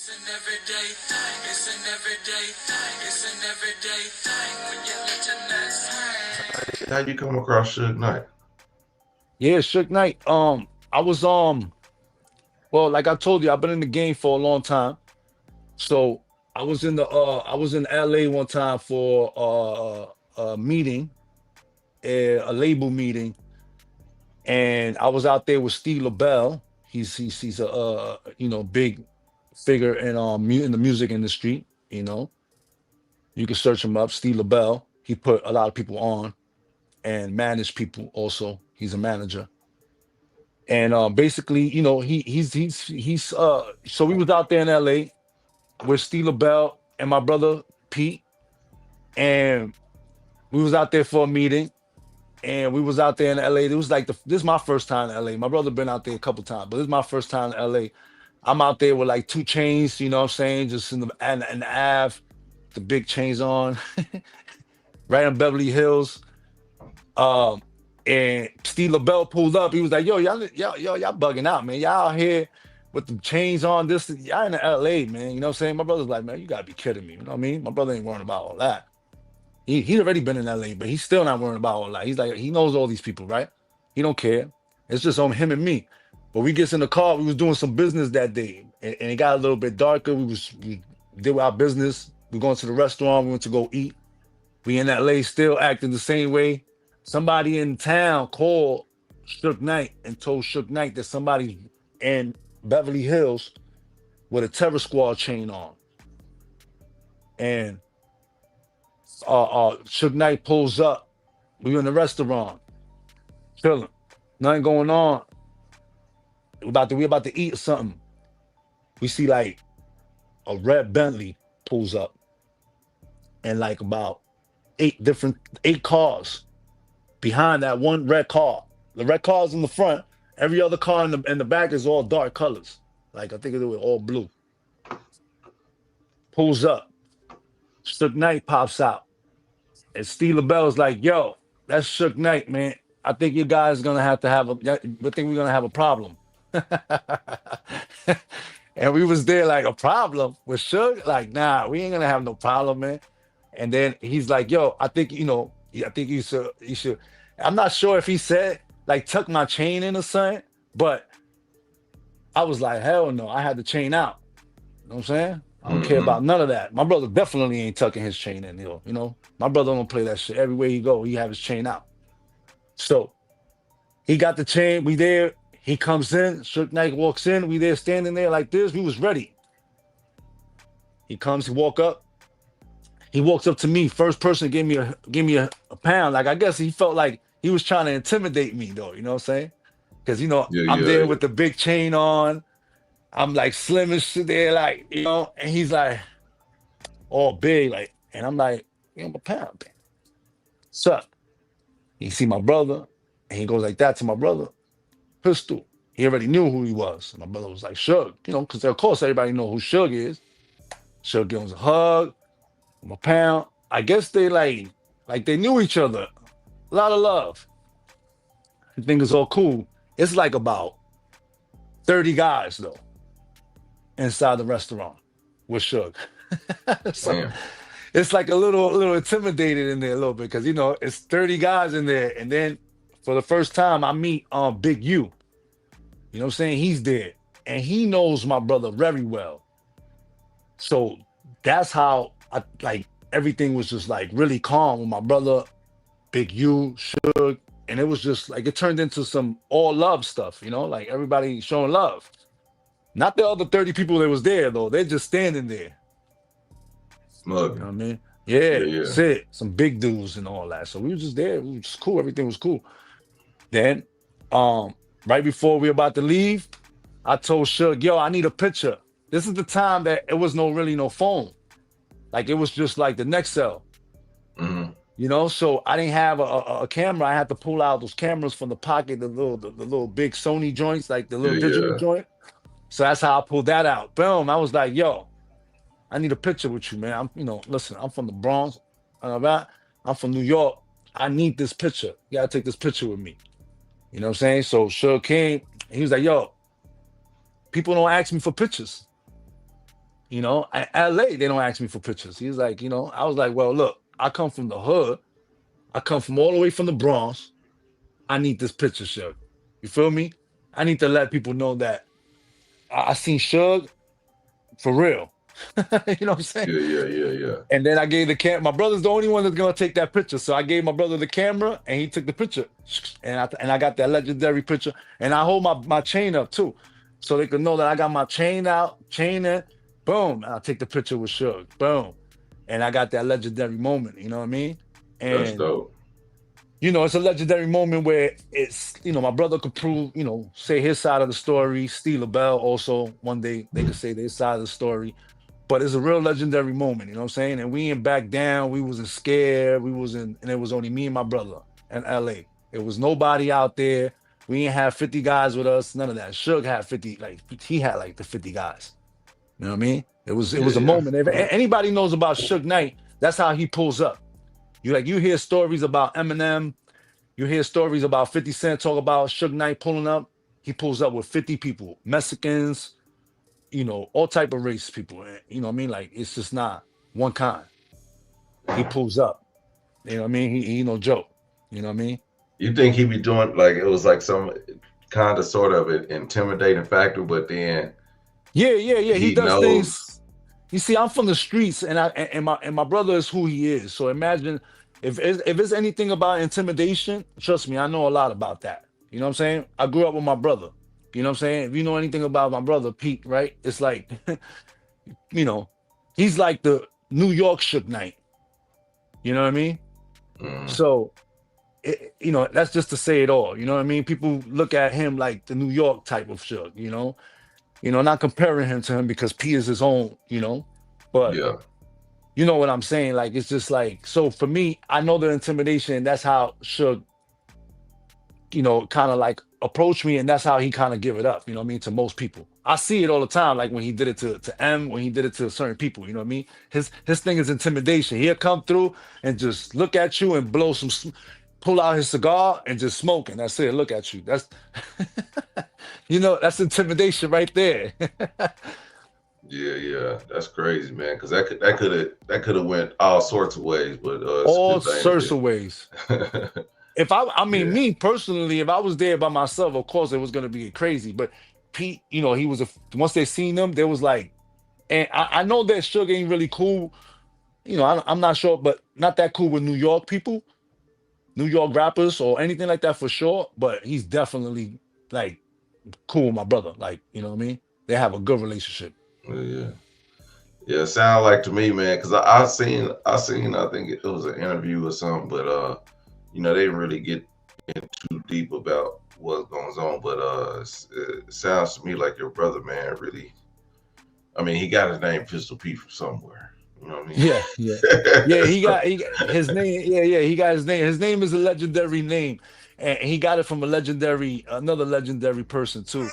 It's an everyday thing. It's an everyday thing. It's an everyday thing when you let your nuts hang. How you come across Suge Knight? Yeah, Suge Knight. I was well, like I told you, I've been in the game for a long time. So I was in LA one time for a meeting, a label meeting, and I was out there with Steve LaBelle. He's a big figure in in the music industry. You can search him up, Steve LaBelle. He put a lot of people on and managed people also. He's a manager. And basically, so we was out there in LA with Steve LaBelle and my brother Pete, and we was out there for a meeting, and we was out there in LA. It was like this is my first time in LA. My brother been out there a couple times, but this is my first time in LA. I'm out there with like two chains, you know what I'm saying, just in the Ave, the big chains on, right in Beverly Hills. Um, and Steve LaBelle pulled up. He was like, "Yo, y'all bugging out, man. Y'all out here with the chains on. This, y'all in the LA, man. You know what I'm saying?" My brother's like, "Man, you gotta be kidding me. You know what I mean?" My brother ain't worrying about all that. He's already been in LA, but he's still not worrying about all that. He's like, he knows all these people, right? He don't care. It's just on him and me. But we gets in the car. We was doing some business that day, and it got a little bit darker. We did our business. We going to the restaurant. We went to go eat. We in LA still acting the same way. Somebody in town called Suge Knight and told Suge Knight that somebody's in Beverly Hills with a Terror Squad chain on. And Suge Knight pulls up. We in the restaurant, chilling. Nothing going on. We about to eat something. We see like a red Bentley pulls up and like about eight cars behind that one red car. The red car's in the front. Every other car in the back is all dark colors. Like I think it was all blue. Pulls up. Suge Knight pops out. And Steve LaBelle's like, "Yo, that's Suge Knight, man. I think you guys gonna have a I think we're gonna have a problem." And we was there like a problem with Suge. Like, nah, we ain't gonna have no problem, man. And then he's like, "Yo, I think I think you should." I'm not sure if he said like tuck my chain in or something, but I was like, hell no, I had the chain out. You know what I'm saying? I don't care Mm-hmm. about none of that. My brother definitely ain't tucking his chain in, My brother don't play that shit. Everywhere he go, he have his chain out. So he got the chain. We there. He comes in. Suge Knight walks in. We there standing there like this. We was ready. He comes. He walk up. He walks up to me. First person gave me a pound. Like I guess he felt like he was trying to intimidate me though. You know what I'm saying? Because Yeah, I'm yeah, there yeah. with the big chain on. I'm like slim and shit there, like and he's like all big, like, and I'm like, I'm a pound, man. What's up? He see my brother, and he goes like that to my brother. Pistol. He already knew who he was. My brother was like, Suge, because of course everybody know who Suge is. Suge gives him a hug, I'm a pound. I guess they like they knew each other. A lot of love. I think it's all cool. It's like about 30 guys though inside the restaurant with Suge. So Damn. it's like a little intimidated in there a little bit because it's 30 guys in there. And then for the first time I meet Big U. You know what I'm saying? He's there. And he knows my brother very well. So that's how I like everything was just like really calm with my brother, Big U, Suge. And it was just like it turned into some all love stuff, like everybody showing love. Not the other 30 people that was there though. They're just standing there. You know Smug. what I mean? Yeah, Yeah, yeah. that's it. Some big dudes and all that. So we was just there. We was just cool. Everything was cool. Then, um, right before we about to leave, I told Suge, yo, I need a picture. This is the time that it was no phone. Like it was just like the Nextel, Mm-hmm. So I didn't have a camera. I had to pull out those cameras from the pocket, the little big Sony joints, like the Yeah, little digital yeah. joint. So that's how I pulled that out. Boom. I was like, yo, I need a picture with you, man. Listen, I'm from the Bronx. Right? I'm from New York. I need this picture. You gotta take this picture with me. You know what I'm saying? So Suge came, and he was like, yo, people don't ask me for pictures. You know, LA, they don't ask me for pictures. He's like, you know, I was like, well, look, I come from the hood. I come from all the way from the Bronx. I need this picture, Suge. You feel me? I need to let people know that I seen Suge for real. You know what I'm saying? Yeah. And then I gave the my brother's the only one that's gonna take that picture. So I gave my brother the camera and he took the picture. And I got that legendary picture. And I hold my chain up too. So they could know that I got my chain out, chain in, boom. And I'll take the picture with Suge. Boom. And I got that legendary moment, you know what I mean? That's And dope. you know, it's a legendary moment where it's, you know, my brother could prove, you know, say his side of the story. Steve LaBelle also, one day they could say their side of the story. But it's a real legendary moment, you know what I'm saying? And we ain't back down. We wasn't scared. And it was only me and my brother in LA. It was nobody out there. We ain't have 50 guys with us, none of that. Suge had 50, like he had like the 50 guys. You know what I mean? It was a Yeah. moment. If anybody knows about Suge Knight, that's how he pulls up. You hear stories about Eminem, you hear stories about 50 Cent talk about Suge Knight pulling up. He pulls up with 50 people, Mexicans, you know, all type of race people. You know what I mean? Like it's just not one kind. He pulls up. You know what I mean? He no joke. You know what I mean? You think he be doing like it was like some kind of sort of an intimidating factor, but then Yeah. He he does knows. things. You see, I'm from the streets, and my brother is who he is. So imagine if it's anything about intimidation, trust me, I know a lot about that. You know what I'm saying? I grew up with my brother. You know what I'm saying? If you know anything about my brother, Pete, right? It's like, you know, he's like the New York Suge Knight. You know what I mean? Mm, So, you know, that's just to say it all. You know what I mean? People look at him like the New York type of Suge. You know, not comparing him to him because P is his own. You know, but yeah. you know what I'm saying? Like it's just like so for me. I know the intimidation. And that's how Suge, you know, kind of like approach me, and that's how he kind of give it up. You know what I mean? To most people, I see it all the time. Like when he did it to M, when he did it to certain people. You know what I mean? His thing is intimidation. He'll come through and just look at you and blow pull out his cigar and just smoke, and that's it. Look at you. That's you know, that's intimidation right there. Yeah. That's crazy, man. Because that could have went all sorts of ways, but it's a All good thing sorts of ways. that If I mean, yeah. me personally, if I was there by myself, of course it was gonna be crazy. But Pete, you know, he was once they seen him, there was like, and I know that Suge ain't really cool. You know, I'm not sure, but not that cool with New York people, New York rappers or anything like that for sure. But he's definitely like cool with my brother. Like, you know what I mean? They have a good relationship. Yeah. Yeah, sound like to me, man, because I seen, I think it was an interview or something, but you know, they didn't really get in too deep about what goes on, but it sounds to me like your brother, man, really. I mean, he got his name Pistol Pete from somewhere. You know what I mean? Yeah. So, He got his name. He got his name. His name is a legendary name, and he got it from another legendary person too.